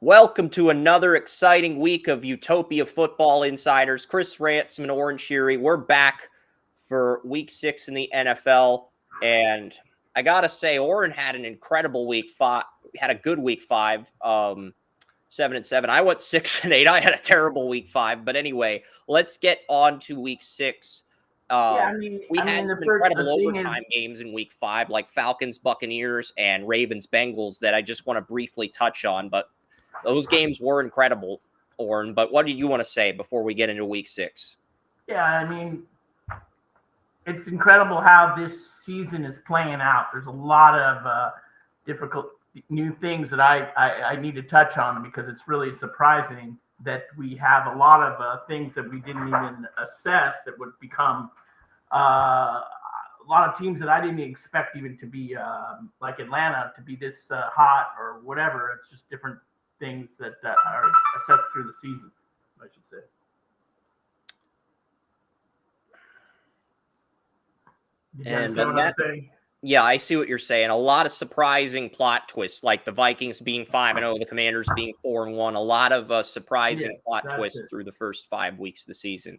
Welcome to another exciting week of Utopia Football Insiders. Chris Ransom and Oren Shiri. We're back for week 6 in the NFL. And I got to say, Oren had an incredible week 5. Had a good week 5, 7-7. I went 6-8. I had a terrible week 5. But anyway, let's get on to week 6. Yeah, We had the some first incredible thing is, overtime games in week 5, like Falcons, Buccaneers, and Ravens, Bengals, that I just want to briefly touch on. But those games were incredible, Orrin. But what do you want to say before we get into week 6? yeah, it's incredible how this season is playing out. There's a lot of difficult new things that I need to touch on because it's really surprising that we have a lot of things that we didn't even assess that would become a lot of teams that I didn't expect even to be like Atlanta to be this hot or whatever. It's just different things that are assessed through the season, I should say. Did you understand what I'm saying? Yeah, I see what you're saying. A lot of surprising plot twists, like the Vikings being 5-0, the Commanders being 4-1. A lot of surprising plot twists through the first 5 weeks of the season.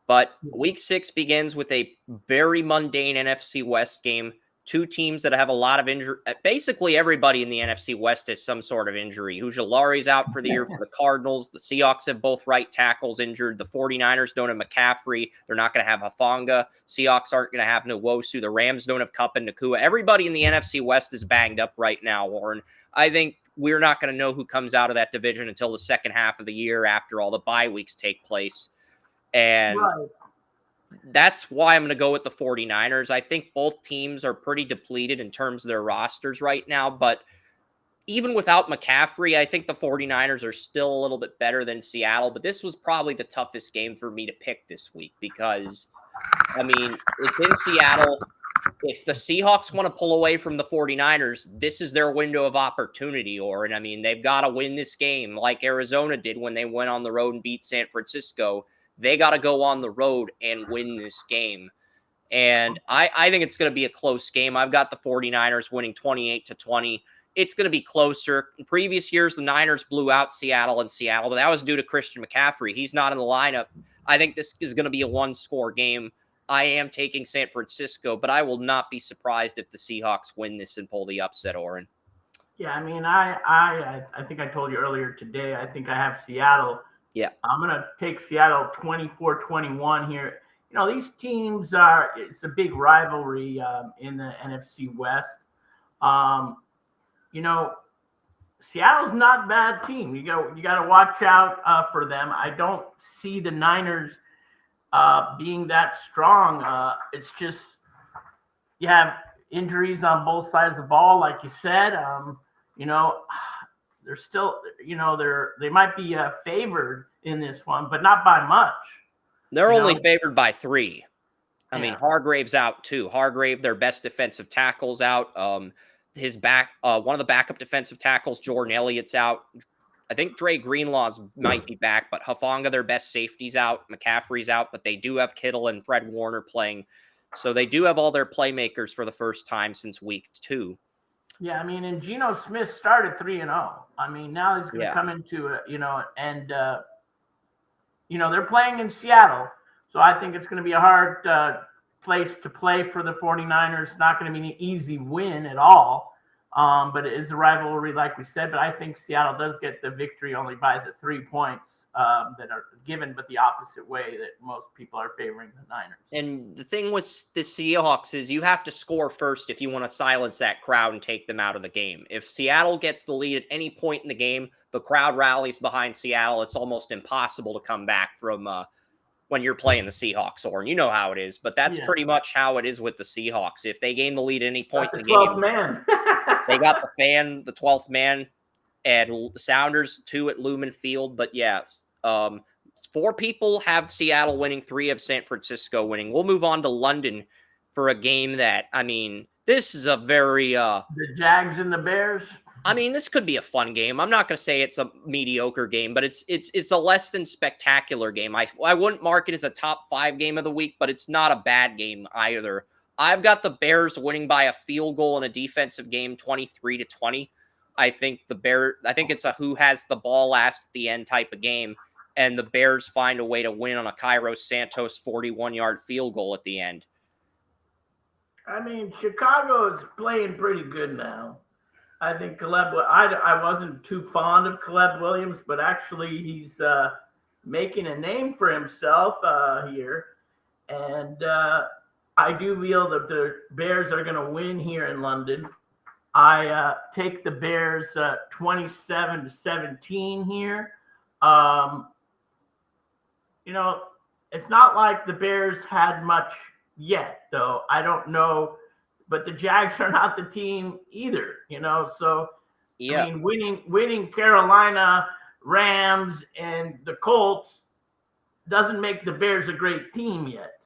But week 6 begins with a very mundane NFC West game. Two teams that have a lot of injury. Basically, everybody in the NFC West has some sort of injury. Ujulari's out for the year for the Cardinals. The Seahawks have both right tackles injured. The 49ers don't have McCaffrey. They're not going to have Hufanga. Seahawks aren't going to have Nwosu. The Rams don't have Kupp and Nakua. Everybody in the NFC West is banged up right now, Warren. I think we're not going to know who comes out of that division until the second half of the year after all the bye weeks take place. And that's why I'm going to go with the 49ers. I think both teams are pretty depleted in terms of their rosters right now. But even without McCaffrey, I think the 49ers are still a little bit better than Seattle. But this was probably the toughest game for me to pick this week because, it's in Seattle. If the Seahawks want to pull away from the 49ers, this is their window of opportunity. They've got to win this game like Arizona did when they went on the road and beat San Francisco. They got to go on the road and win this game. And I think it's going to be a close game. I've got the 49ers winning 28-20. It's going to be closer. In previous years, the Niners blew out Seattle, but that was due to Christian McCaffrey. He's not in the lineup. I think this is going to be a one-score game. I am taking San Francisco, but I will not be surprised if the Seahawks win this and pull the upset, Oren. Yeah, I think I told you earlier today, I think I have Seattle. Yeah. I'm going to take Seattle 24-21 here. These teams it's a big rivalry in the NFC West. Seattle's not a bad team. You got to watch out for them. I don't see the Niners being that strong. It's just you have injuries on both sides of the ball, like you said. They're still, they might be favored in this one, but not by much. They're only favored by 3. Hargrave's out too. Hargrave, their best defensive tackle's out. One of the backup defensive tackles, Jordan Elliott's out. I think Dre Greenlaw's might be back, but Hufanga, their best safety's out. McCaffrey's out, but they do have Kittle and Fred Warner playing. So they do have all their playmakers for the first time since week 2. Yeah, and Geno Smith started 3-0. Now he's going to come into it, they're playing in Seattle. So I think it's going to be a hard place to play for the 49ers. Not going to be an easy win at all. But it is a rivalry, like we said. But I think Seattle does get the victory only by the 3 points that are given, but the opposite way that most people are favoring the Niners. And the thing with the Seahawks is you have to score first if you want to silence that crowd and take them out of the game. If Seattle gets the lead at any point in the game, the crowd rallies behind Seattle. It's almost impossible to come back from when you're playing the Seahawks, Oren. You know how it is, but that's pretty much how it is with the Seahawks. If they gain the lead at any point in the game, 12th man. They got the 12th man, and the Sounders 2 at Lumen Field. But yes, 4 people have Seattle winning, 3 have San Francisco winning. We'll move on to London for a game that, this is a very the Jags and the Bears. This could be a fun game. I'm not going to say it's a mediocre game, but it's a less than spectacular game. I wouldn't mark it as a top 5 game of the week, but it's not a bad game either. I've got the Bears winning by a field goal in a defensive game, 23-20. I think it's a who has the ball last at the end type of game, and the Bears find a way to win on a Cairo Santos 41-yard field goal at the end. I mean, Chicago is playing pretty good now. I think I wasn't too fond of Caleb Williams, but actually he's making a name for himself here. And I do feel that the Bears are going to win here in London. I take the Bears 27-17 here. It's not like the Bears had much yet, though. I don't know, but the Jags are not the team either, So, yeah. I mean, winning Carolina, Rams, and the Colts doesn't make the Bears a great team yet.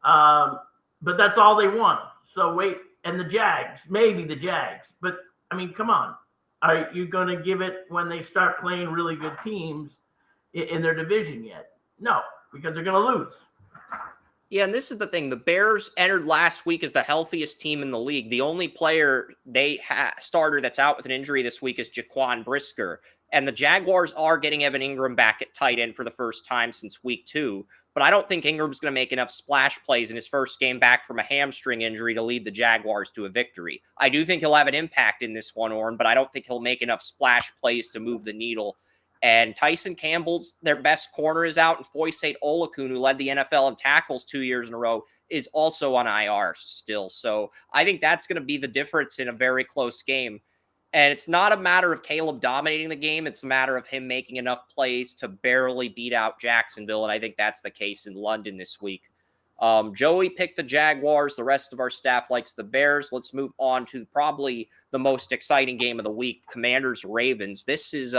But that's all they want. So wait, and the Jags, maybe the Jags. But, I mean, come on. Are you going to give it when they start playing really good teams in their division yet? No, because they're going to lose. Yeah, and this is the thing. The Bears entered last week as the healthiest team in the league. The only player starter that's out with an injury this week is Jaquan Brisker. And the Jaguars are getting Evan Ingram back at tight end for the first time since week 2. But I don't think Ingram's going to make enough splash plays in his first game back from a hamstring injury to lead the Jaguars to a victory. I do think he'll have an impact in this one, Oren, but I don't think he'll make enough splash plays to move the needle. And Tyson Campbell's their best corner is out, and Foyesade Olakun, who led the NFL in tackles 2 years in a row, is also on IR still. So I think that's going to be the difference in a very close game. And it's not a matter of Caleb dominating the game. It's a matter of him making enough plays to barely beat out Jacksonville. And I think that's the case in London this week. Joey picked the Jaguars. The rest of our staff likes the Bears. Let's move on to probably the most exciting game of the week, Commanders-Ravens. This is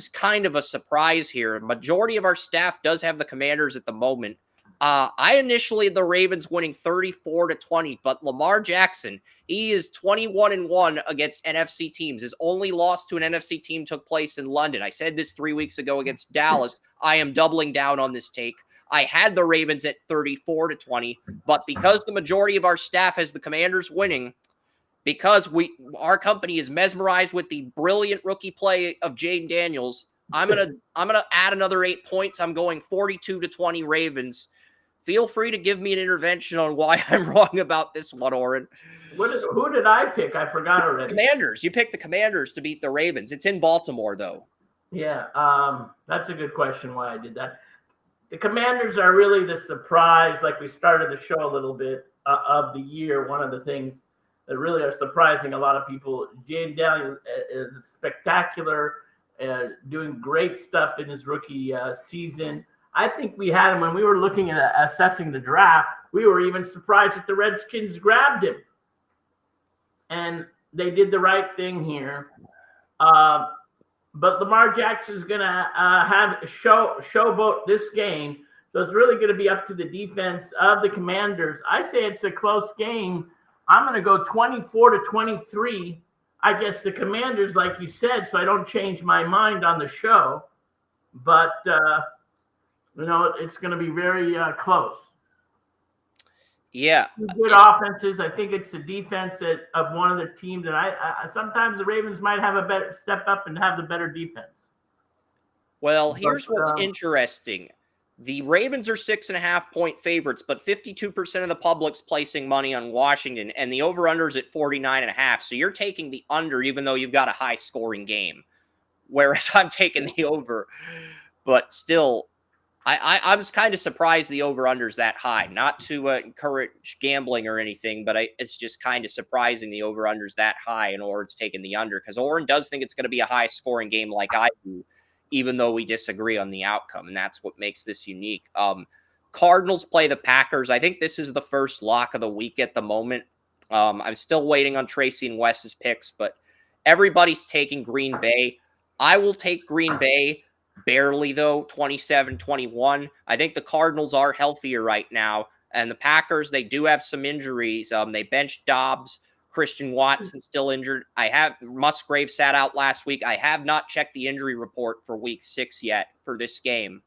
kind of a surprise here. Majority of our staff does have the Commanders at the moment. I initially had the Ravens winning 34-20, but Lamar Jackson, he is 21-1 against NFC teams. His only loss to an NFC team took place in London. I said this 3 weeks ago against Dallas. I am doubling down on this take. I had the Ravens at 34-20, but because the majority of our staff has the Commanders winning, because our company is mesmerized with the brilliant rookie play of Jaden Daniels, I'm gonna add another 8 points. I'm going 42-20 Ravens. Feel free to give me an intervention on why I'm wrong about this one, Oren. Who did I pick? I forgot already. Commanders. You picked the Commanders to beat the Ravens. It's in Baltimore, though. Yeah, that's a good question why I did that. The Commanders are really the surprise, like we started the show a little bit, of the year. One of the things that really are surprising a lot of people. Jaden Daniels is spectacular, doing great stuff in his rookie season. I think we had him when we were looking at assessing the draft. We were even surprised that the Redskins grabbed him. And they did the right thing here. But Lamar Jackson is going to have showboat this game. So it's really going to be up to the defense of the Commanders. I say it's a close game. I'm going to go 24-23. I guess the Commanders, like you said, so I don't change my mind on the show. But, it's going to be very close. Yeah. Good offenses. I think it's the defense of one of the teams that I sometimes the Ravens might have a better step up and have the better defense. Well, here's what's interesting. The Ravens are 6.5-point favorites, but 52% of the public's placing money on Washington, and the over-under's at 49.5. So you're taking the under, even though you've got a high-scoring game, whereas I'm taking the over. But still, I was kind of surprised the over-under's that high. Not to encourage gambling or anything, but it's just kind of surprising the over-under's that high and Oren's taking the under, because Oren does think it's going to be a high-scoring game like I do, even though we disagree on the outcome, and that's what makes this unique. Cardinals play the Packers. I think this is the first lock of the week at the moment. I'm still waiting on Tracy and Wes's picks, but everybody's taking Green Bay. I will take Green Bay, barely though, 27-21. I think the Cardinals are healthier right now, and the Packers, they do have some injuries. They benched Dobbs. Christian Watson still injured. Musgrave sat out last week. I have not checked the injury report for week 6 yet for this game.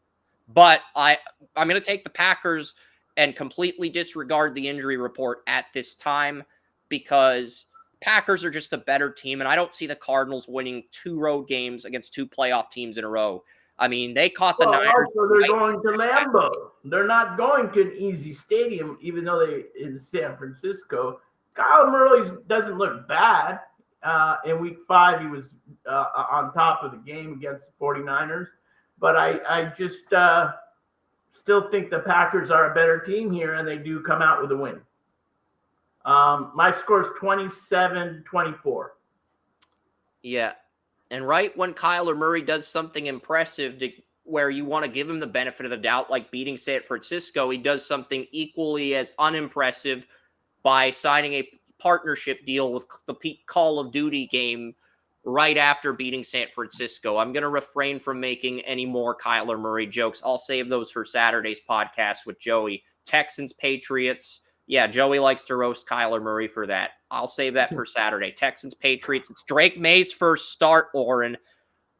But I'm going to take the Packers and completely disregard the injury report at this time, because Packers are just a better team, and I don't see the Cardinals winning 2 road games against 2 playoff teams in a row. I mean, they caught the Niners. Also, they're going to Lambeau. They're not going to an easy stadium, even though they in San Francisco. Kyle Murray doesn't look bad. In week 5, he was on top of the game against the 49ers. But I just still think the Packers are a better team here, and they do come out with a win. My score is 27-24. Yeah. And right when Kyler Murray does something impressive where you want to give him the benefit of the doubt, like beating San Francisco, he does something equally as unimpressive by signing a partnership deal with the Call of Duty game right after beating San Francisco. I'm going to refrain from making any more Kyler Murray jokes. I'll save those for Saturday's podcast with Joey. Texans, Patriots. Yeah, Joey likes to roast Kyler Murray for that. I'll save that for Saturday. Texans, Patriots. It's Drake May's first start, Oren.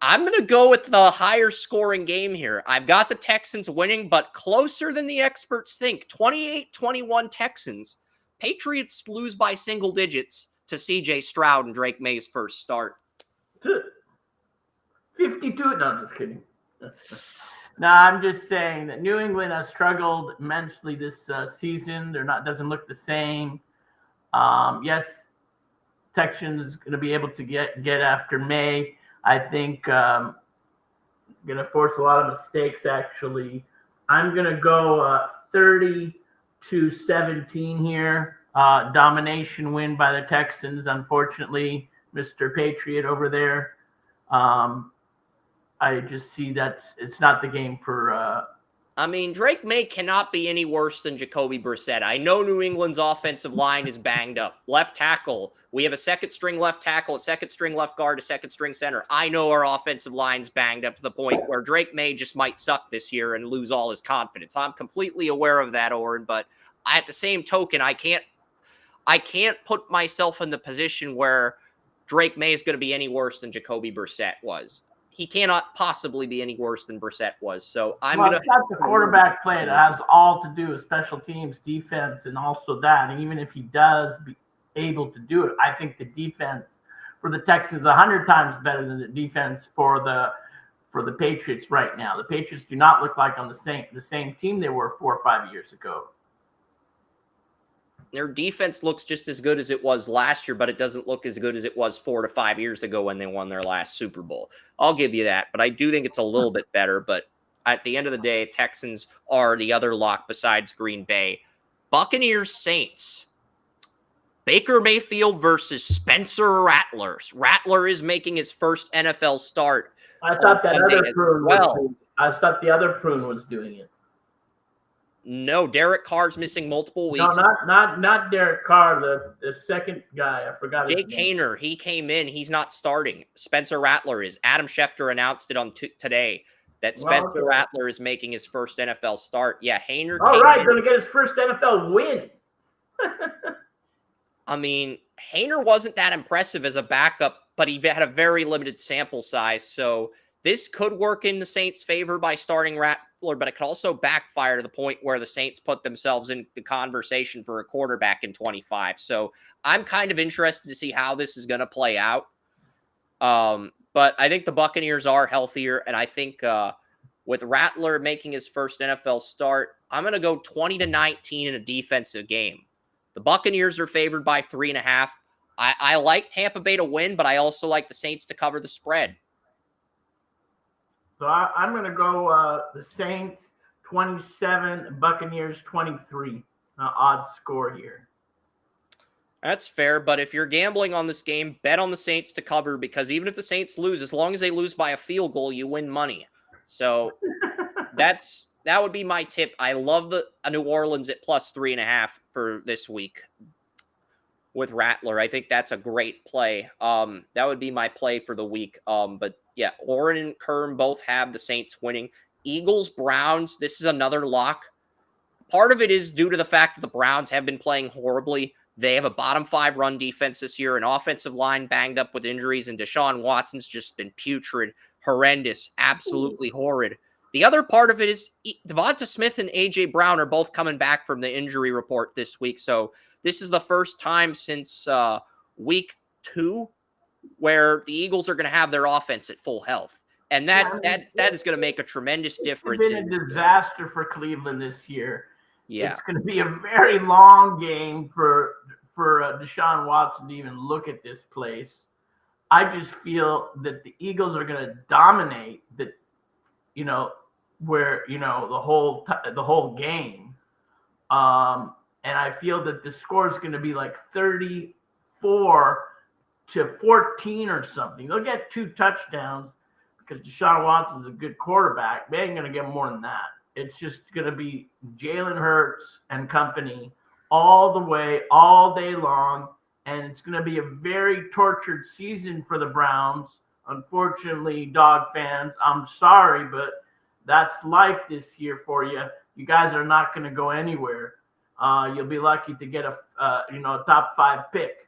I'm going to go with the higher scoring game here. I've got the Texans winning, but closer than the experts think. 28-21 Texans. Patriots lose by single digits to C.J. Stroud and Drake May's first start. 52. No, I'm just kidding. No, I'm just saying that New England has struggled immensely this season. Doesn't look the same. Yes, Texans is going to be able to get after May. I think going to force a lot of mistakes. Actually, I'm going to go 30-17 here. Domination win by the Texans. Unfortunately, Mr. Patriot over there. I just see it's not the game for. I mean, Drake May cannot be any worse than Jacoby Brissett. I know New England's offensive line is banged up. Left tackle, we have a second-string left tackle, a second-string left guard, a second-string center. I know our offensive line's banged up to the point where Drake May just might suck this year and lose all his confidence. I'm completely aware of that, Oren, but at the same token, I can't put myself in the position where Drake May is going to be any worse than Jacoby Brissett was. He cannot possibly be any worse than Brissett was. So I'm going to. It's not the quarterback play that has all to do with special teams, defense, and also that. And even if he does be able to do it, I think the defense for the Texans 100 times better than the defense for the Patriots right now. The Patriots do not look like on the same team they were 4 or 5 years ago. Their defense looks just as good as it was last year, but it doesn't look as good as it was 4 to 5 years ago when they won their last Super Bowl. I'll give you that, but I do think it's a little bit better. But at the end of the day, Texans are the other lock besides Green Bay. Buccaneers, Saints. Baker Mayfield versus Spencer Rattler. Rattler is making his first NFL start. I thought the other prune was doing it. No, Derek Carr's missing multiple weeks. No, not Derek Carr, the second guy. I forgot his name. Jake Haener, he came in. He's not starting. Spencer Rattler is. Adam Schefter announced it on today that Spencer Rattler is making his first NFL start. Yeah, Haener. All right, going to get his first NFL win. I mean, Haener wasn't that impressive as a backup, but he had a very limited sample size. So this could work in the Saints' favor by starting Rattler, but it could also backfire to the point where the Saints put themselves in the conversation for a quarterback in 25. So I'm kind of interested to see how this is going to play out. But I think the Buccaneers are healthier, and I think with Rattler making his first NFL start, I'm going to go 20-19 in a defensive game. The Buccaneers are favored by 3.5. I like Tampa Bay to win, but I also like the Saints to cover the spread. So I'm going to go the Saints 27, Buccaneers 23. Odd score here. That's fair, but if you're gambling on this game, bet on the Saints to cover, because even if the Saints lose, as long as they lose by a field goal, you win money. So that would be my tip. I love the New Orleans at plus 3.5 for this week with Rattler. I think that's a great play. That would be my play for the week. But yeah, Oren and Kerm both have the Saints winning. Eagles, Browns, this is another lock. Part of it is due to the fact that the Browns have been playing horribly. They have a bottom 5 run defense this year, an offensive line banged up with injuries, and Deshaun Watson's just been putrid, horrendous, absolutely horrid. The other part of it is Devonta Smith and A.J. Brown are both coming back from the injury report this week. So this is the first time since week 2, where the Eagles are going to have their offense at full health. And that is going to make a tremendous difference. It's been a disaster for Cleveland this year. Yeah. It's going to be a very long game for Deshaun Watson to even look at this place. I just feel that the Eagles are going to dominate the whole game. And I feel that the score is going to be like 34-14 or something. They'll get 2 touchdowns because Deshaun Watson's a good quarterback. They ain't going to get more than that. It's just going to be Jalen Hurts and company all the way, all day long. And it's going to be a very tortured season for the Browns. Unfortunately, dog fans, I'm sorry, but that's life this year for you. You guys are not going to go anywhere. You'll be lucky to get a top 5 pick.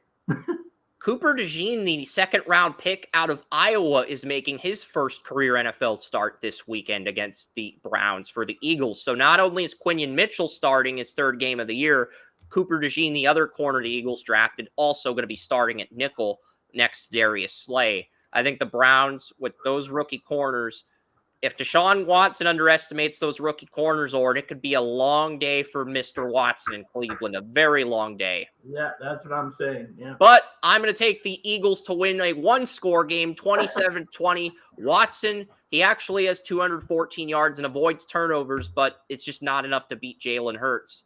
Cooper DeJean, the second-round pick out of Iowa, is making his first career NFL start this weekend against the Browns for the Eagles. So not only is Quinion Mitchell starting his 3rd game of the year, Cooper DeJean, the other corner the Eagles drafted, also going to be starting at nickel next to Darius Slay. I think the Browns, with those rookie corners, if Deshaun Watson underestimates those rookie corners, it could be a long day for Mr. Watson in Cleveland, a very long day. Yeah, that's what I'm saying. Yeah. But I'm going to take the Eagles to win a 1-score game, 27-20. Watson, he actually has 214 yards and avoids turnovers, but it's just not enough to beat Jalen Hurts.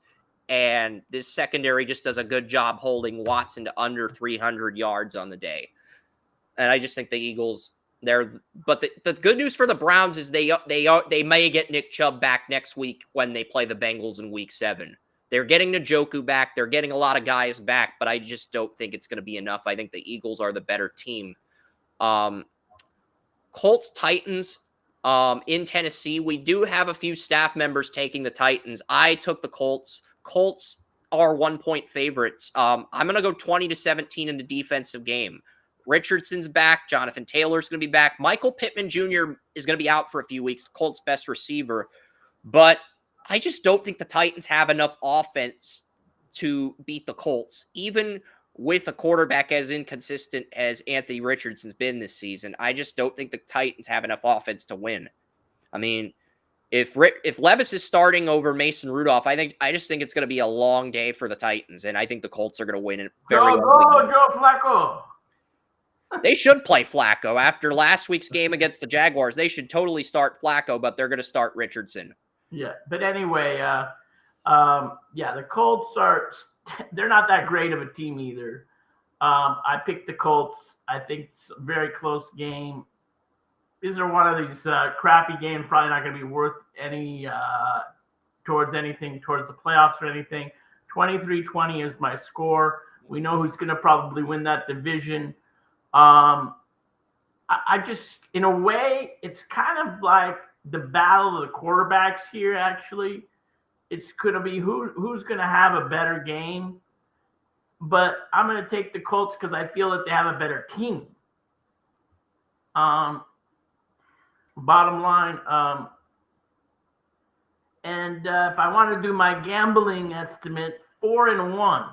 And this secondary just does a good job holding Watson to under 300 yards on the day. And I just think the Eagles... But the good news for the Browns is they may get Nick Chubb back next week when they play the Bengals in week 7. They're getting Njoku back. They're getting a lot of guys back, but I just don't think it's going to be enough. I think the Eagles are the better team. Colts Titans in Tennessee. We do have a few staff members taking the Titans. I took the Colts. Colts are 1-point favorites. I'm going to go 20-17 in the defensive game. Richardson's back. Jonathan Taylor's going to be back. Michael Pittman Jr. is going to be out for a few weeks, the Colts' best receiver. But I just don't think the Titans have enough offense to beat the Colts, even with a quarterback as inconsistent as Anthony Richardson's been this season. I just don't think the Titans have enough offense to win. I mean, if Levis is starting over Mason Rudolph, I just think it's going to be a long day for the Titans, and I think the Colts are going to win it very well. Joe Flacco. They should play Flacco. After last week's game against the Jaguars, they should totally start Flacco, but they're going to start Richardson. Yeah, but anyway, the Colts they're not that great of a team either. I picked the Colts. I think it's a very close game. These are one of these crappy games, probably not going to be worth any towards the playoffs or anything. 23-20 is my score. We know who's going to probably win that division. I just, in a way, it's kind of like the battle of the quarterbacks here, actually. It's going to be who's going to have a better game. But I'm going to take the Colts because I feel that they have a better team. Bottom line. And if I want to do my gambling estimate, 4-1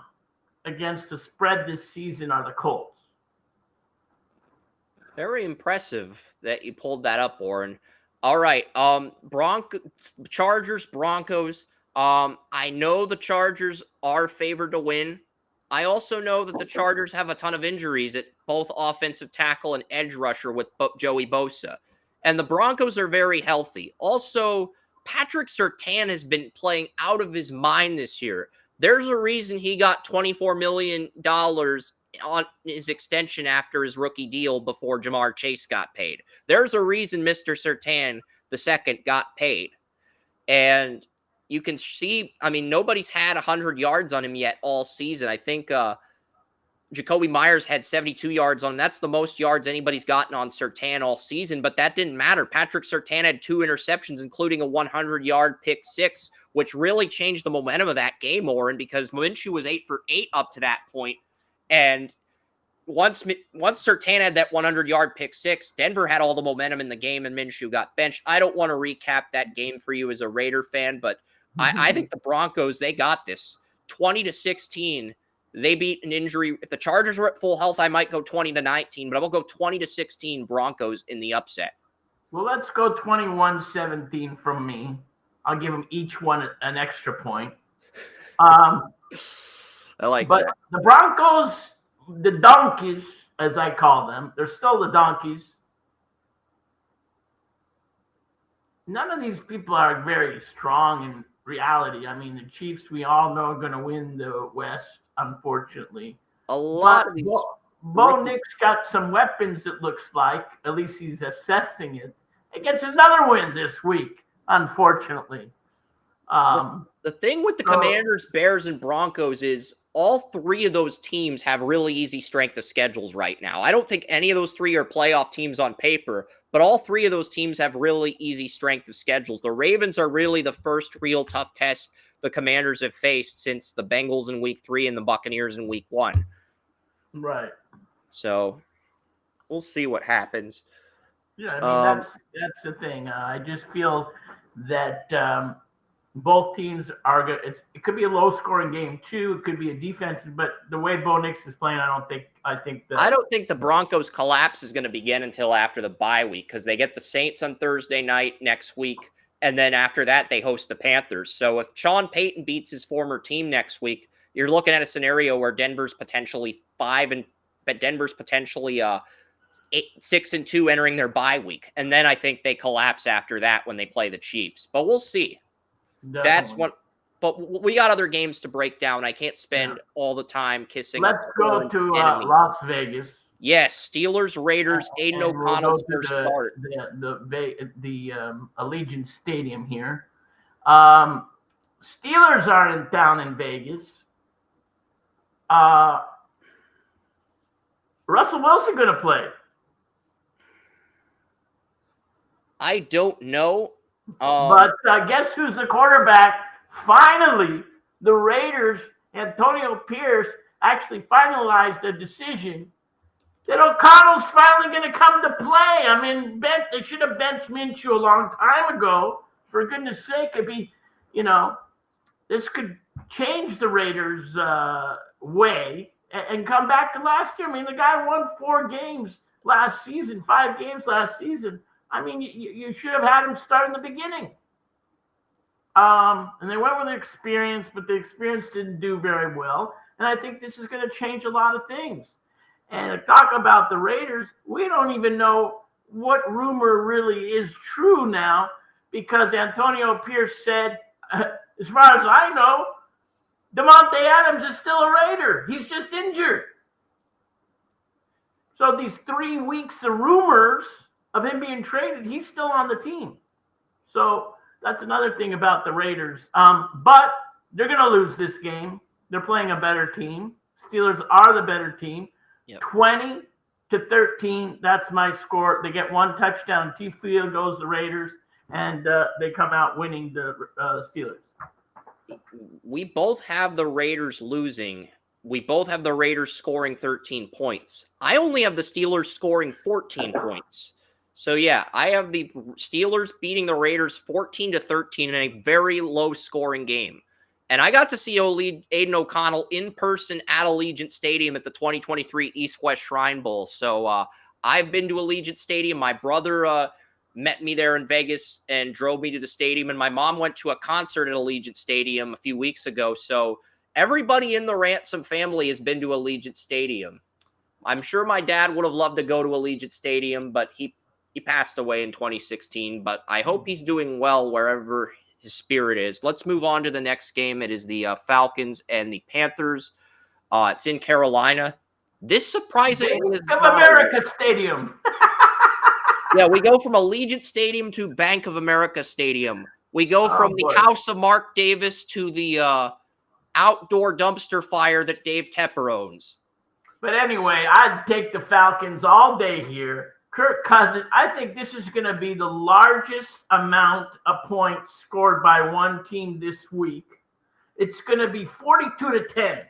against the spread this season are the Colts. Very impressive that you pulled that up, Oren. All right. Chargers, Broncos. I know the Chargers are favored to win. I also know that the Chargers have a ton of injuries at both offensive tackle and edge rusher with Joey Bosa. And the Broncos are very healthy. Also, Patrick Surtain has been playing out of his mind this year. There's a reason he got $24 million on his extension after his rookie deal before Jamar Chase got paid. There's a reason Mr. Surtain II got paid. And you can see, I mean, nobody's had 100 yards on him yet all season. I think Jacoby Myers had 72 yards on him. That's the most yards anybody's gotten on Surtain all season, but that didn't matter. Patrick Surtain had 2 interceptions, including a 100-yard pick 6, which really changed the momentum of that game, Oren, because Minshew was 8 for 8 up to that point. And once Surtain had that 100-yard pick 6, Denver had all the momentum in the game, and Minshew got benched. I don't want to recap that game for you as a Raider fan, but I think the Broncos, they got this 20-16. They beat an injury. If the Chargers were at full health, I might go 20-19, but I will go 20-16 Broncos in the upset. Well, let's go 21-17 from me. I'll give them each one an extra point. I like but that. The Broncos, the donkeys, as I call them, they're still the donkeys. None of these people are very strong in reality. I mean, the Chiefs, we all know, are going to win the West, unfortunately. A lot of these. Bo Nix got some weapons, it looks like. At least he's assessing it. It gets another win this week, unfortunately. The thing with the Commanders, Bears, and Broncos is all three of those teams have really easy strength of schedules right now. I don't think any of those three are playoff teams on paper, but all three of those teams have really easy strength of schedules. The Ravens are really the first real tough test the Commanders have faced since the Bengals in week 3 and the Buccaneers in week 1. Right. So we'll see what happens. Yeah, I mean, that's the thing. I just feel that both teams are good. It could be a low-scoring game too. It could be a defensive, but the way Bo Nix is playing, I don't think the Broncos collapse is going to begin until after the bye week because they get the Saints on Thursday night next week, and then after that they host the Panthers. So if Sean Payton beats his former team next week, you're looking at a scenario where Denver's potentially 6-2 entering their bye week, and then I think they collapse after that when they play the Chiefs. But we'll see. Definitely. That's what. But we got other games to break down. I can't spend all the time kissing. Let's go to Las Vegas. Yes, Steelers, Raiders, Aiden O'Connell's first start. The Allegiant Stadium here. Steelers are down in Vegas. Russell Wilson going to play? I don't know. But guess who's the quarterback? Finally, the Raiders, Antonio Pierce, actually finalized a decision that O'Connell's finally going to come to play. I mean, they should have benched Minshew a long time ago. For goodness sake, it'd be, this could change the Raiders' way and come back to last year. I mean, the guy won 4 games last season, 5 games last season. I mean, you should have had him start in the beginning. And they went with the experience, but the experience didn't do very well. And I think this is going to change a lot of things. And to talk about the Raiders, we don't even know what rumor really is true now because Antonio Pierce said, as far as I know, Devontae Adams is still a Raider. He's just injured. So these 3 weeks of rumors of him being traded, he's still on the team. So that's another thing about the Raiders. But they're going to lose this game. They're playing a better team. Steelers are the better team. Yep. 20-13, that's my score. They get 1 touchdown. 2 field goes the Raiders, and they come out winning the Steelers. We both have the Raiders losing. We both have the Raiders scoring 13 points. I only have the Steelers scoring 14 points. So, yeah, I have the Steelers beating the Raiders 14-13 in a very low-scoring game. And I got to see Aiden O'Connell in person at Allegiant Stadium at the 2023 East-West Shrine Bowl. So, I've been to Allegiant Stadium. My brother met me there in Vegas and drove me to the stadium. And my mom went to a concert at Allegiant Stadium a few weeks ago. So, everybody in the Ransom family has been to Allegiant Stadium. I'm sure my dad would have loved to go to Allegiant Stadium, but he passed away in 2016, but I hope he's doing well wherever his spirit is. Let's move on to the next game. It is the Falcons and the Panthers. It's in Carolina. This surprisingly is Bank of America Stadium. Yeah, we go from Allegiant Stadium to Bank of America Stadium. We go from the house of Mark Davis to the outdoor dumpster fire that Dave Tepper owns. But anyway, I'd take the Falcons all day here. Kirk Cousins, I think this is going to be the largest amount of points scored by one team this week. It's going to be 42-10.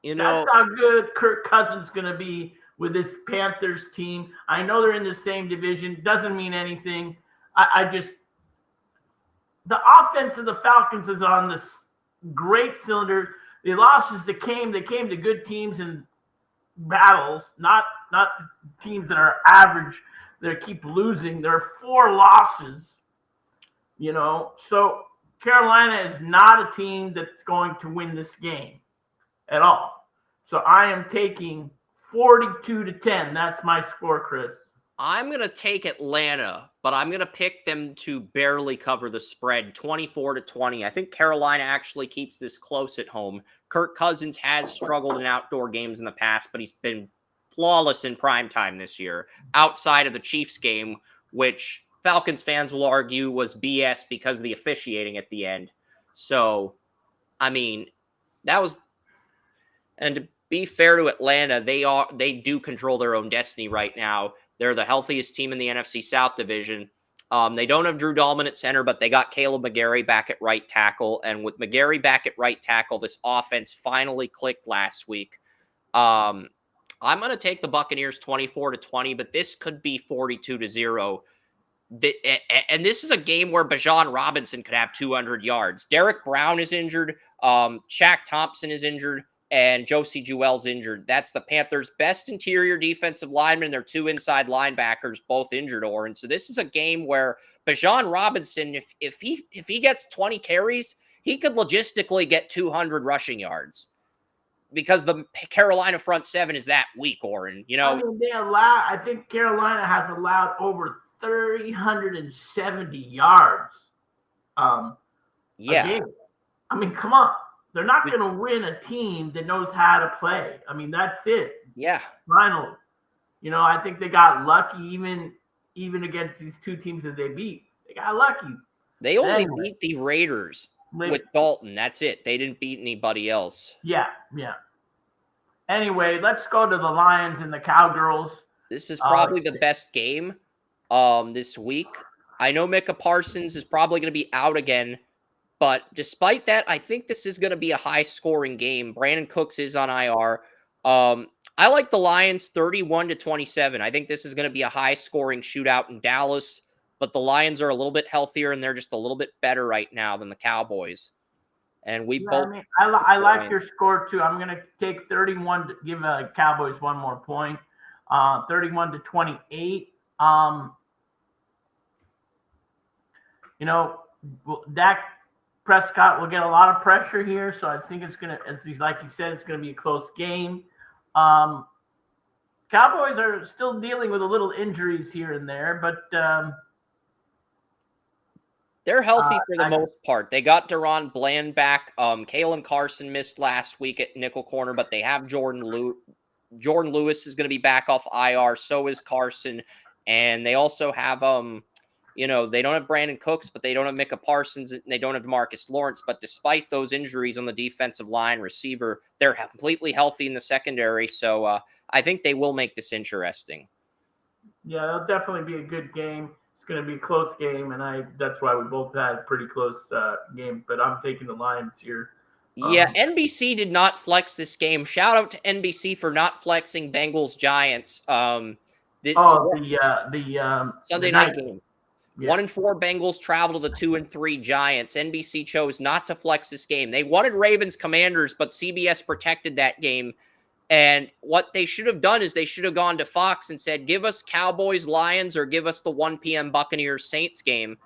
That's how good Kirk Cousins is going to be with this Panthers team. I know they're in the same division. Doesn't mean anything. The offense of the Falcons is on this great cylinder. the losses that came to good teams in battles, not teams that are average that keep losing. There are 4 losses, So Carolina is not a team that's going to win this game at all. So I am taking 42-10. That's my score, Chris. I'm going to take Atlanta, but I'm going to pick them to barely cover the spread, 24-20. I think Carolina actually keeps this close at home. Kirk Cousins has struggled in outdoor games in the past, but he's been flawless in primetime this year, outside of the Chiefs game, which Falcons fans will argue was BS because of the officiating at the end. So, I mean, that was... And to be fair to Atlanta, they do control their own destiny right now. They're the healthiest team in the NFC South division. They don't have Drew Dahlman at center, but they got Caleb McGarry back at right tackle. And with McGarry back at right tackle, this offense finally clicked last week. I'm going to take the Buccaneers 24-20, but this could be 42-0. And this is a game where Bijan Robinson could have 200 yards. Derek Brown is injured. Shaq Thompson is injured. And Josie Jewell's injured. That's the Panthers' best interior defensive lineman. Their 2 inside linebackers, both injured, Oren. So this is a game where Bijan Robinson, if he gets 20 carries, he could logistically get 200 rushing yards because the Carolina front 7 is that weak, Oren. I think Carolina has allowed over 370 yards. A game. I mean, come on. They're not going to win a team that knows how to play. I mean, that's it. Yeah. Finally. I think they got lucky even against these 2 teams that they beat. They got lucky. They only beat the Raiders with Dalton. That's it. They didn't beat anybody else. Yeah. Anyway, let's go to the Lions and the Cowgirls. This is probably the best game this week. I know Micah Parsons is probably going to be out again. But despite that, I think this is going to be a high-scoring game. Brandon Cooks is on IR. I like the Lions 31-27. I think this is going to be a high-scoring shootout in Dallas. But the Lions are a little bit healthier, and they're just a little bit better right now than the Cowboys. And I like your score, too. I'm going to take 31 to give the Cowboys one more point. 31-28. Dak Prescott will get a lot of pressure here, so I think it's going to, like you said, it's going to be a close game. Cowboys are still dealing with a little injuries here and there, but they're healthy for the most part. They got Deron Bland back. Kalen Carson missed last week at nickel corner, but they have Jordan Lewis. Jordan Lewis is going to be back off IR. So is Carson, and they also have they don't have Brandon Cooks, but they don't have Micah Parsons, and they don't have DeMarcus Lawrence. But despite those injuries on the defensive line, receiver, they're completely healthy in the secondary. So I think they will make this interesting. Yeah, it'll definitely be a good game. It's going to be a close game, and that's why we both had a pretty close game. But I'm taking the Lions here. Yeah, NBC did not flex this game. Shout out to NBC for not flexing Bengals Giants. The Sunday night game. Yeah. 1-4 Bengals travel to the 2-3 Giants. NBC chose not to flex this game. They wanted Ravens Commanders, but CBS protected that game. And what they should have done is they should have gone to Fox and said, give us Cowboys Lions or give us the 1 p.m. Buccaneers Saints game.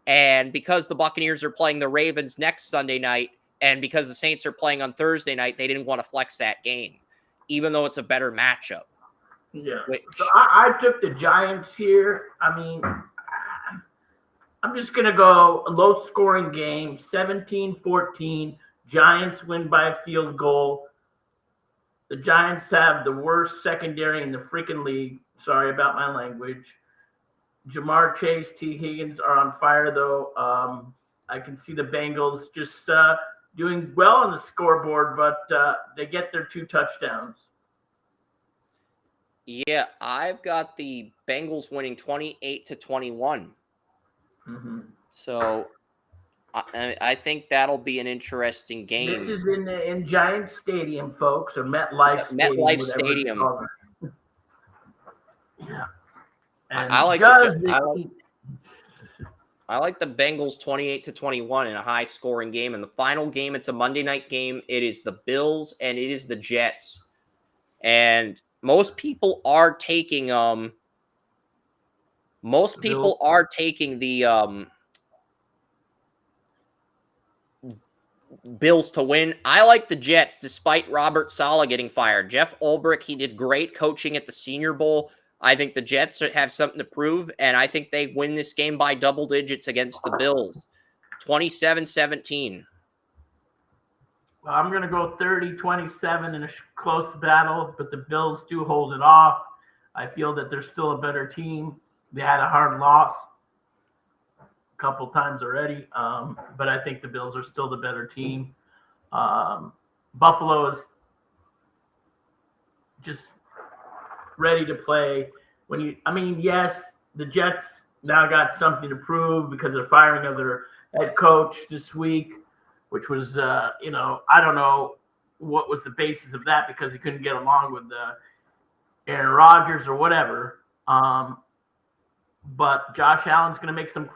And because the Buccaneers are playing the Ravens next Sunday night, and because the Saints are playing on Thursday night, they didn't want to flex that game, even though it's a better matchup. Yeah. So I took the Giants here. I mean, I'm just going to go a low-scoring game, 17-14. Giants win by a field goal. The Giants have the worst secondary in the freaking league. Sorry about my language. Jamar Chase, T. Higgins are on fire, though. I can see the Bengals just doing well on the scoreboard, but they get their 2 touchdowns. Yeah, I've got the Bengals winning 28-21. Mm-hmm. So I think that'll be an interesting game. This is in Giant Stadium, folks, or MetLife Stadium. MetLife Stadium. Yeah. And I like I like the Bengals 28-21 in a high scoring game. And the final game, it's a Monday night game. It is the Bills and it is the Jets. And most people are taking the Bills to win. I like the Jets despite Robert Saleh getting fired. Jeff Ulbrich, he did great coaching at the Senior Bowl. I think the Jets have something to prove, and I think they win this game by double digits against the Bills. 27-17. Well, I'm going to go 30-27 in a close battle, but the Bills do hold it off. I feel that they're still a better team. They had a hard loss a couple times already, but I think the Bills are still the better team. Buffalo is just ready to play. Yes, the Jets now got something to prove because they're firing of their head coach this week, which was, I don't know what was the basis of that because he couldn't get along with Aaron Rodgers or whatever. But Josh Allen's going to make some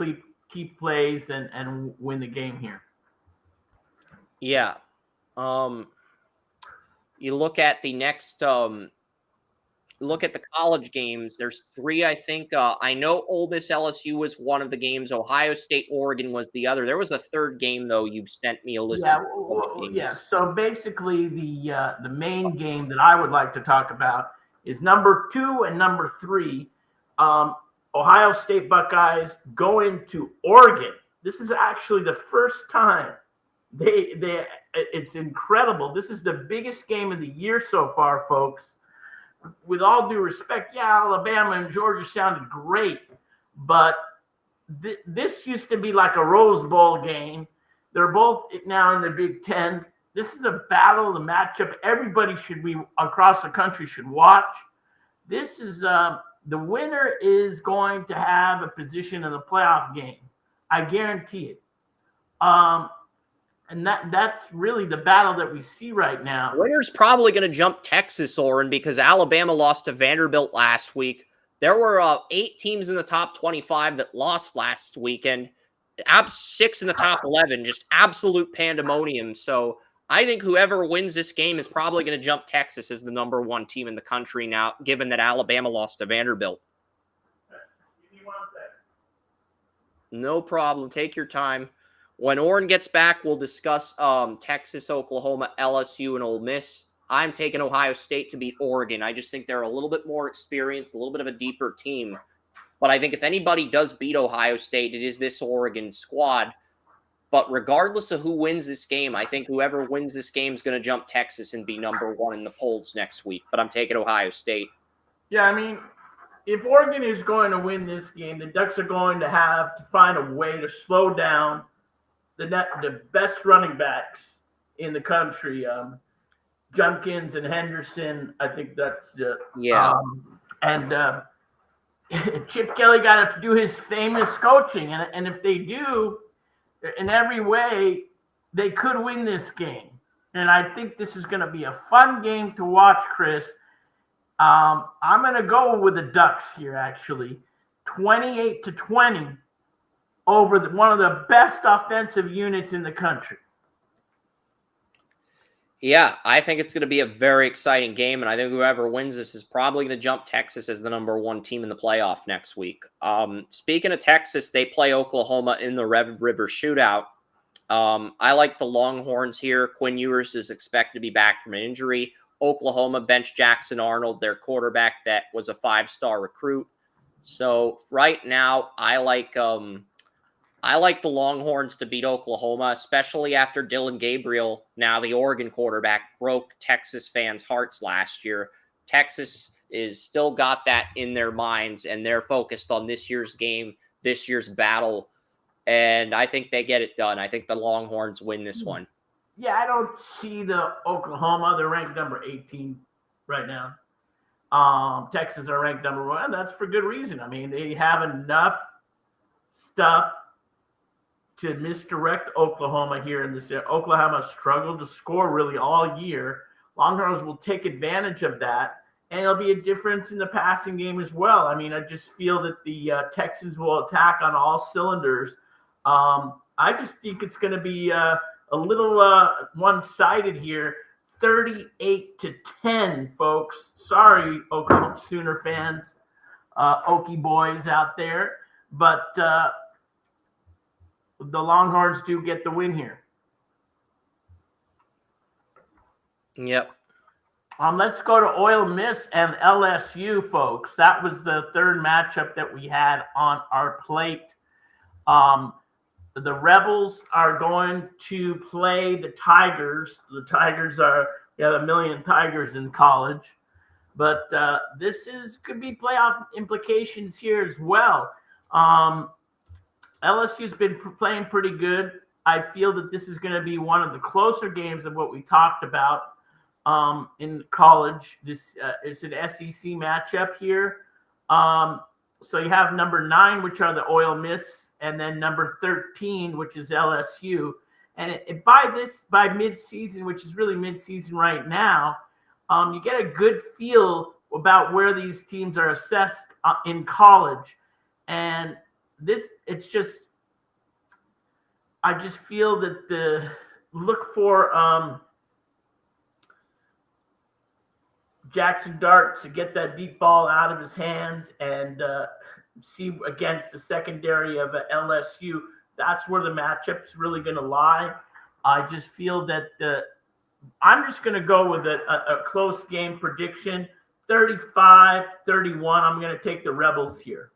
key plays and win the game here. Yeah. You look at the next look at the college games. There's 3, I think. I know Ole Miss LSU was one of the games. Ohio State Oregon was the other. There was a third game though. You sent me a list. Yeah. So basically, the main game that I would like to talk about is number 2 and number 3. Ohio State Buckeyes go into Oregon. This is actually the first time it's incredible. This is the biggest game of the year so far, folks. With all due respect, Alabama and Georgia sounded great, but this used to be like a Rose Bowl game. They're both now in the Big Ten. This is a battle, the matchup everybody across the country should watch. This is the winner is going to have a position in the playoff game. I guarantee it. And that's really the battle that we see right now. Winner's probably going to jump Texas, Oren, because Alabama lost to Vanderbilt last week. There were 8 teams in the top 25 that lost last weekend. 6 in the top 11, just absolute pandemonium. So I think whoever wins this game is probably going to jump Texas as the number 1 team in the country now, given that Alabama lost to Vanderbilt. Give me 1 second. No problem. Take your time. When Oren gets back, we'll discuss Texas, Oklahoma, LSU, and Ole Miss. I'm taking Ohio State to beat Oregon. I just think they're a little bit more experienced, a little bit of a deeper team. But I think if anybody does beat Ohio State, it is this Oregon squad. But regardless of who wins this game, I think whoever wins this game is going to jump Texas and be number 1 in the polls next week. But I'm taking Ohio State. Yeah, if Oregon is going to win this game, the Ducks are going to have to find a way to slow down the best running backs in the country, Junkins and Henderson. I think that's Chip Kelly got to do his famous coaching, and if they do, in every way, they could win this game. And I think this is going to be a fun game to watch, Chris. I'm going to go with the Ducks here, actually, 28-20. Over one of the best offensive units in the country. Yeah, I think it's going to be a very exciting game, and I think whoever wins this is probably going to jump Texas as the number 1 team in the playoff next week. Speaking of Texas, they play Oklahoma in the Red River Shootout. I like the Longhorns here. Quinn Ewers is expected to be back from an injury. Oklahoma bench Jackson Arnold, their quarterback that was a 5-star recruit. So right now, I like the Longhorns to beat Oklahoma, especially after Dylan Gabriel, now the Oregon quarterback, broke Texas fans' hearts last year. Texas is still got that in their minds, and they're focused on this year's game, this year's battle, and I think they get it done. I think the Longhorns win this one. Yeah, I don't see the Oklahoma. They're ranked number 18 right now. Texas are ranked number 1. That's for good reason. They have enough stuff to misdirect Oklahoma here in this area. Oklahoma struggled to score really all year. Longhorns will take advantage of that and it'll be a difference in the passing game as well. I mean, I just feel that the Texans will attack on all cylinders. I just think it's going to be a little one-sided here, 38-10, folks. Sorry, Oklahoma Sooner fans, Okie boys out there, but the Longhorns do get the win here. Yep. Let's go to Ole Miss and LSU, folks. That was the third matchup that we had on our plate. The Rebels are going to play the Tigers. The Tigers we have 1 million Tigers in college. But could be playoff implications here as well. LSU's been playing pretty good. I feel that this is going to be one of the closer games of what we talked about in college. This is an SEC matchup here. So you have number 9, which are the Ole Miss, and then number 13, which is LSU. And by mid-season, which is really mid-season right now, you get a good feel about where these teams are assessed in college. And I just feel that look for Jackson Dart to get that deep ball out of his hands and see against the secondary of LSU. That's where the matchup's really going to lie. I just feel that I'm just going to go with a close game prediction, 35-31. I'm going to take the Rebels here.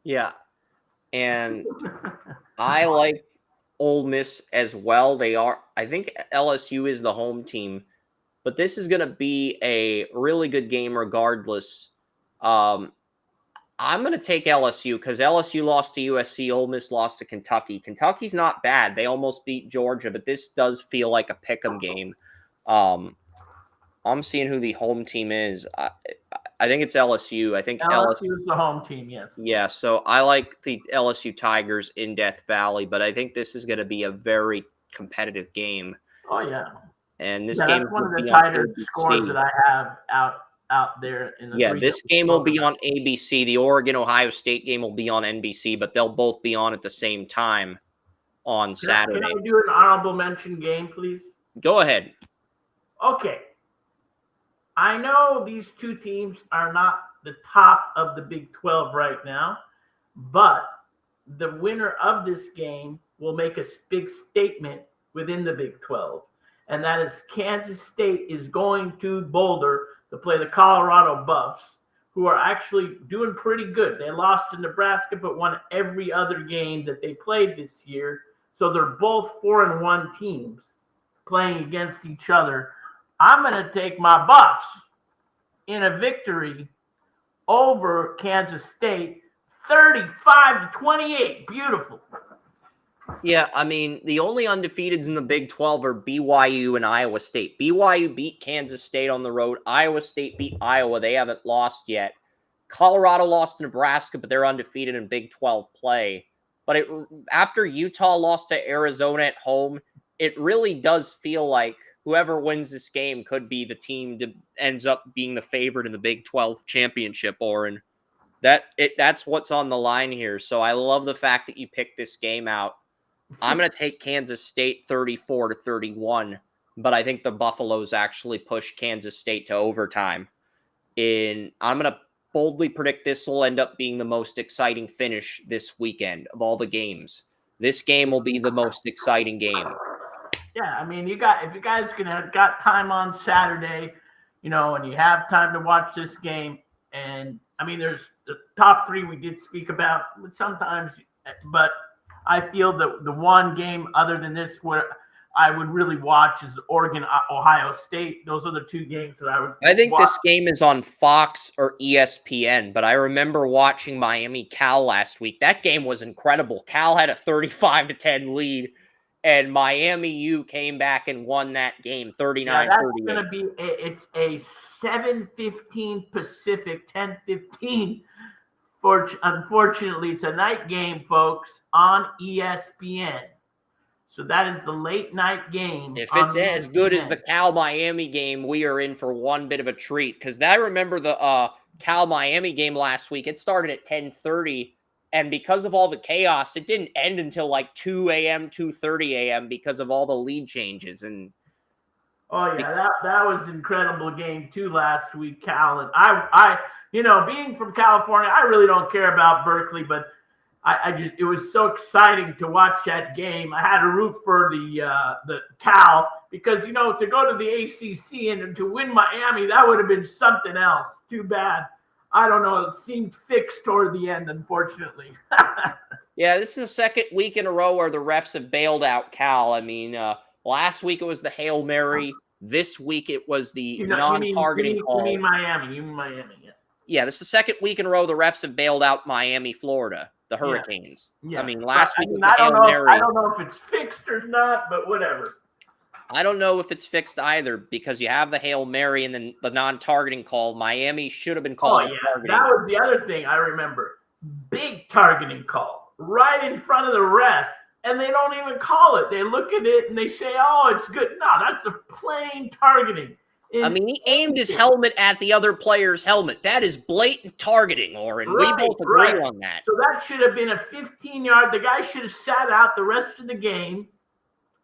Yeah, and I like Ole Miss as well. I think LSU is the home team, but this is going to be a really good game regardless. I'm going to take LSU because LSU lost to USC. Ole Miss lost to Kentucky. Kentucky's not bad. They almost beat Georgia, but this does feel like a pick'em game. I'm seeing who the home team is. I think it's LSU. I think LSU is the home team, yes. Yeah, so I like the LSU Tigers in Death Valley, but I think this is going to be a very competitive game. Oh, yeah. And this game that's one of the tighter scores that I have out there in the this game will be on ABC. The Oregon-Ohio State game will be on NBC, but they'll both be on at the same time on Saturday. Can I do an honorable mention game, please? Go ahead. Okay. I know these two teams are not the top of the Big 12 right now, but the winner of this game will make a big statement within the Big 12. And that is Kansas State is going to Boulder to play the Colorado Buffs, who are actually doing pretty good. They lost to Nebraska, but won every other game that they played this year. So they're both 4-1 teams playing against each other. I'm going to take my Buffs in a victory over Kansas State, 35-28. Beautiful. Yeah, I mean, the only undefeateds in the Big 12 are BYU and Iowa State. BYU beat Kansas State on the road. Iowa State beat Iowa. They haven't lost yet. Colorado lost to Nebraska, but they're undefeated in Big 12 play. But after Utah lost to Arizona at home, it really does feel like whoever wins this game could be the team that ends up being the favorite in the Big 12 championship, Oren. That's what's on the line here. So I love the fact that you picked this game out. I'm going to take Kansas State 34-31, but I think the Buffaloes actually push Kansas State to overtime. I'm going to boldly predict this will end up being the most exciting finish this weekend of all the games. This game will be the most exciting game. Yeah, I mean, if you guys got time on Saturday, and you have time to watch this game, and I mean, there's the top 3 we did speak about sometimes, but I feel that the one game other than this where I would really watch is Oregon, Ohio State. Those are the 2 games that I would I think watch. This game is on Fox or ESPN, but I remember watching Miami Cal last week. That game was incredible. Cal had a 35-10 lead, and Miami U came back and won that game 39-38. Yeah, that's going to be it's a 7:15 Pacific, 10:15. Unfortunately, it's a night game, folks, on ESPN. So that is the late night game. If on it's as good as the ESPN. Cal-Miami game, we are in for one bit of a treat. Because I remember the Cal-Miami game last week. It started at 10:30, and because of all the chaos, it didn't end until like 2 a.m., 2:30 a.m. because of all the lead changes. And oh yeah, that was an incredible game too last week, Cal. And I being from California, I really don't care about Berkeley, but it was so exciting to watch that game. I had to root for the Cal because to go to the ACC and to win Miami, that would have been something else. Too bad. I don't know. It seemed fixed toward the end, unfortunately. yeah, this is the second week in a row where the refs have bailed out Cal. I mean, last week it was the Hail Mary. This week it was the non-targeting call. You mean Miami. Yeah. Yeah, this is the second week in a row the refs have bailed out Miami, Florida, the Hurricanes. Yeah. I mean, last week was the Hail Mary. I don't know if it's fixed or not, but whatever. I don't know if it's fixed either because you have the Hail Mary and then the non-targeting call. Miami should have been called. Oh, yeah. That was the other thing I remember. Big targeting call right in front of the ref, and they don't even call it. They look at it and they say, oh, it's good. No, that's a plain targeting. I mean, he aimed his helmet at the other player's helmet. That is blatant targeting, Oren. Right, we both agree on that. So that should have been a 15-yard. The guy should have sat out the rest of the game.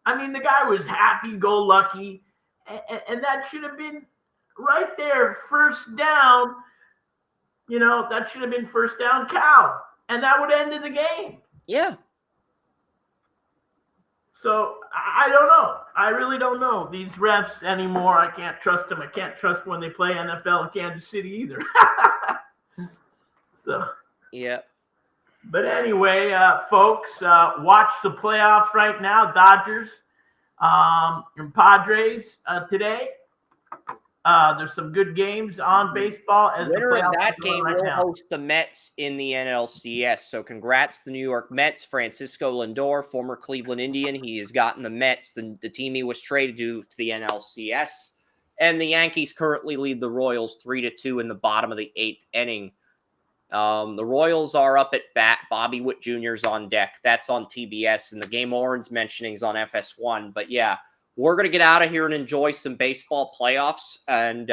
I mean, the guy was happy-go-lucky, and that should have been right there, first down. That should have been first down Cal, and that would have ended the game. Yeah. So I don't know. I really don't know these refs anymore. I can't trust them. I can't trust when they play NFL in Kansas City either. So yeah. But anyway, folks, watch the playoffs right now. Dodgers and Padres today. There's some good games on baseball. As winner of that game will host the Mets in the NLCS. So congrats to the New York Mets. Francisco Lindor, former Cleveland Indian. He has gotten the Mets, the team he was traded to the NLCS. And the Yankees currently lead the Royals 3-2 in the bottom of the 8th inning. The Royals are up at bat. Bobby Witt Jr. is on deck. That's on TBS. And the game Oren's mentioning is on FS1. But yeah, we're going to get out of here and enjoy some baseball playoffs. And